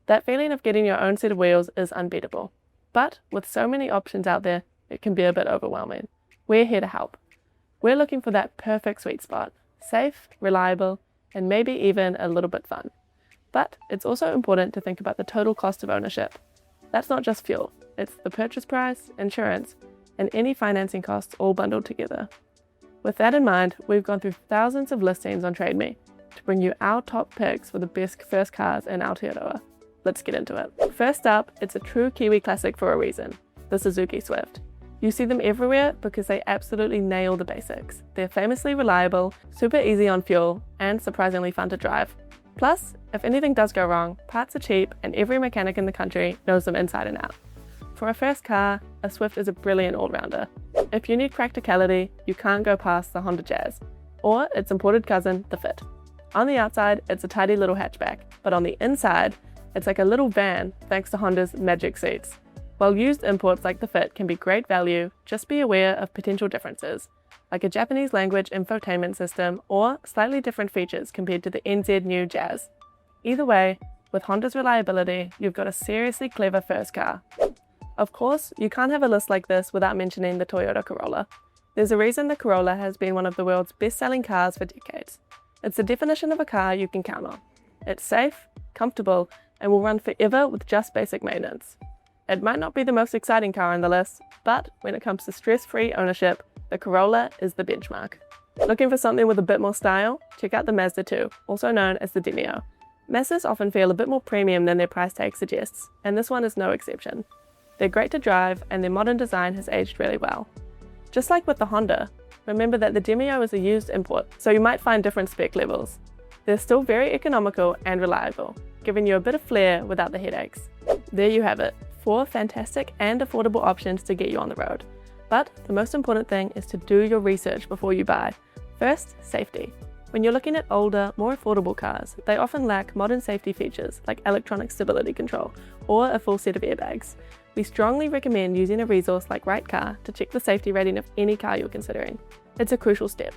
That feeling of getting your own set of wheels is unbeatable. But with so many options out there, it can be a bit overwhelming. We're here to help. We're looking for that perfect sweet spot, safe, reliable, and maybe even a little bit fun. But it's also important to think about the total cost of ownership. That's not just fuel, it's the purchase price, insurance, and any financing costs all bundled together. With that in mind, we've gone through thousands of listings on TradeMe to bring you our top picks for the best first cars in Aotearoa. Let's get into it. First up, it's a true Kiwi classic for a reason, the Suzuki Swift. You see them everywhere because they absolutely nail the basics. They're famously reliable, super easy on fuel, and surprisingly fun to drive. Plus, if anything does go wrong, parts are cheap and every mechanic in the country knows them inside and out. For a first car, a Swift is a brilliant all-rounder. If you need practicality, you can't go past the Honda Jazz, or its imported cousin, the Fit. On the outside, it's a tidy little hatchback, but on the inside, it's like a little van thanks to Honda's magic seats. While used imports like the Fit can be great value, just be aware of potential differences, like a Japanese language infotainment system or slightly different features compared to the NZ new Jazz. Either way, with Honda's reliability, you've got a seriously clever first car. Of course, you can't have a list like this without mentioning the Toyota Corolla. There's a reason the Corolla has been one of the world's best-selling cars for decades. It's the definition of a car you can count on. It's safe, comfortable, and will run forever with just basic maintenance. It might not be the most exciting car on the list, but when it comes to stress-free ownership, the Corolla is the benchmark. Looking for something with a bit more style? Check out the Mazda 2, also known as the Demio. Mazdas often feel a bit more premium than their price tag suggests, and this one is no exception. They're great to drive, and their modern design has aged really well. Just like with the Honda, remember that the Demio is a used import, so you might find different spec levels. They're still very economical and reliable, giving you a bit of flair without the headaches. There you have it, 4 fantastic and affordable options to get you on the road. But the most important thing is to do your research before you buy. First, safety. When you're looking at older, more affordable cars, they often lack modern safety features like electronic stability control or a full set of airbags. We strongly recommend using a resource like Rite to check the safety rating of any car you're considering. It's a crucial step.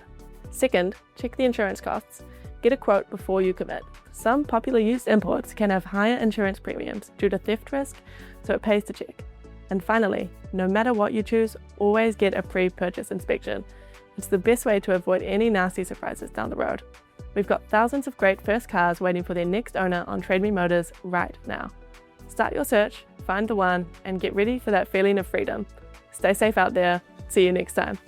Second, check the insurance costs. Get a quote before you commit. Some popular used imports can have higher insurance premiums due to theft risk, so it pays to check. And finally, no matter what you choose, always get a pre-purchase inspection. It's the best way to avoid any nasty surprises down the road. We've got thousands of great first cars waiting for their next owner on TradeMe Motors right now. Start your search, find the one, and get ready for that feeling of freedom. Stay safe out there. See you next time.